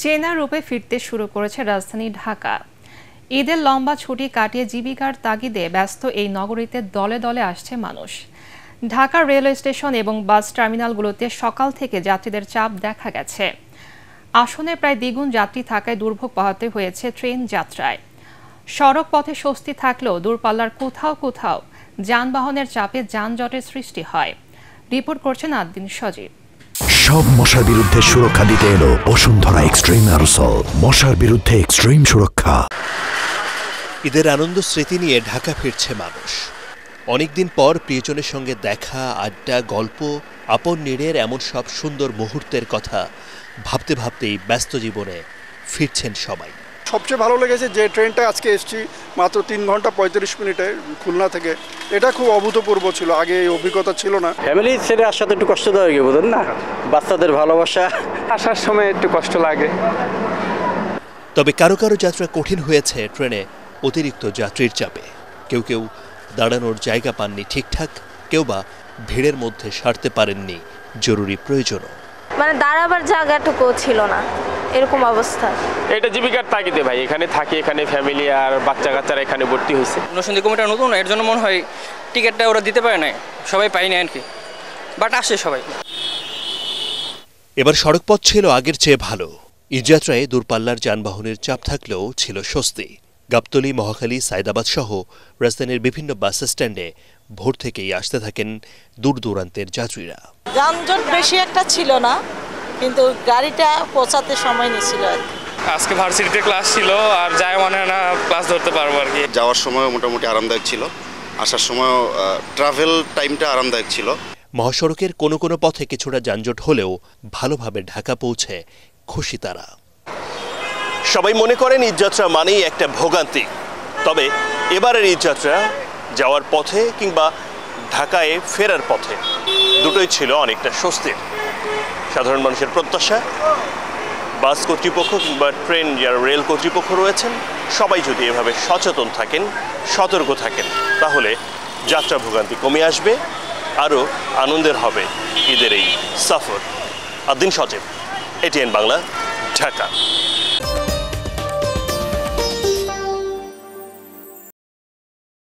চেনা রূপে ফিরতে শুরু করেছে রাজধানী ঢাকা। ঈদের লম্বা ছুটি কাটিয়ে জীবিকার তাগিদে ব্যস্ত এই নগরীতে দলে দলে আসছে মানুষ। ঢাকা রেলওয়ে স্টেশন এবং বাস টার্মিনালগুলোতে সকাল থেকে যাত্রীদের চাপ দেখা গেছে। আসনে প্রায় দ্বিগুণ যাত্রী থাকায় দুর্ভোগ পোহাতে হয়েছে ট্রেন যাত্রায়। সড়ক পথে স্বস্তি থাকলেও দূরপাল্লার কোথাও কোথাও যানবাহনের চাপে যানজটের সৃষ্টি হয়। রিপোর্ট করছেন আদ্দিন সজীব। সব মশার বিরুদ্ধে সুরক্ষা দিতে এলো বসুন্ধরা এক্সট্রিম অ্যারোসল, মশার বিরুদ্ধে এক্সট্রিম সুরক্ষা। ঈদের আনন্দ স্মৃতি নিয়ে ঢাকা ফিরছে মানুষ। অনেকদিন পর প্রিয়জনের সঙ্গে দেখা, আড্ডা, গল্প, আপন নিড়ের এমন সব সুন্দর মুহূর্তের কথা ভাবতে ভাবতেই ব্যস্ত জীবনে ফিরছেন সবাই। সবচেয়ে ভালো লেগেছে যে ট্রেনটা আজকে এসছি মাত্র 3 ঘন্টা 35 মিনিটে খুলনা থেকে, এটা খুব অভূতপূর্ব ছিল, আগে এই অভিজ্ঞতা ছিল না। ফ্যামিলি ছেড়ে আসাতে একটু কষ্টদায়ক, বোঝেন না, বাচ্চাদের ভালোবাসা, আসার সময় একটু কষ্ট লাগে। তবে কারো কারো যাত্রা কঠিন হয়েছে ট্রেনে অতিরিক্ত যাত্রীর চাপে। কেউ কেউ দাঁড়ানোর জায়গা পাননি ঠিকঠাক, কেউ বা ভিড়ের মধ্যে সারতে পারেননি জরুরি প্রয়োজনও। মানে দাঁড়াবার জায়গাটুকু ছিল না, এরকম অবস্থা। এটা জীবিকার তাগিদে ভাই, এখানে থাকি, এখানে ফ্যামিলি আর বাচ্চা কাচ্চারা এখানে ভর্তি হয়েছে। নরসিংদী কমিটা নতুন, এর জন্য মনে হয় টিকিটটা ওরা দিতে পারে না, সবাই পায়নি আর কি, বাট আসে সবাই। এবার সড়কপথ ছিল আগের চেয়ে ভালো। ঈদযাত্রায় দূরপাল্লার যানবাহনের চাপ থাকলেও ছিল স্বস্তি। গাবতলী, মহাখালী, সায়দাবাদ সহ রাজধানীর বিভিন্ন বাস স্ট্যান্ডে ভোর থেকেই আসতে থাকেন দূর দূরান্তের যাত্রীরা। যানজট বেশি একটা ছিল না, কিন্তু গাড়িটা পৌঁছাতে সময় নিয়েছিল আর কি। আজকে ভার্সিটিতে ক্লাস ছিল, আর যায় মনে হয় না ক্লাস ধরতে পারবো আর কি। যাওয়ার সময় মোটামুটি আরামদায়ক ছিল, আসার সময়ও ট্রাভেল টাইমটা আরামদায়ক ছিল। মহাসড়কের কোনো কোনো পথে কিছুটা যানজট হলেও ভালোভাবে ঢাকা পৌঁছে খুশি তারা। সবাই মনে করেন ঈদযাত্রা মানেই একটা ভোগান্তি, তবে এবারের ঈদযাত্রা যাওয়ার পথে কিংবা ঢাকায় ফেরার পথে দুটোই ছিল অনেকটা স্বস্তির। সাধারণ মানুষের প্রত্যাশা, বাস কর্তৃপক্ষ কিংবা ট্রেন যারা রেল কর্তৃপক্ষ রয়েছেন সবাই যদি এভাবে সচেতন থাকেন, সতর্ক থাকেন, তাহলে যাত্রা ভোগান্তি কমে আসবে, আরও আনন্দের হবে ঈদের এই সফর। আদ্দিন সজীব, এটিএন বাংলা, ঢাকা।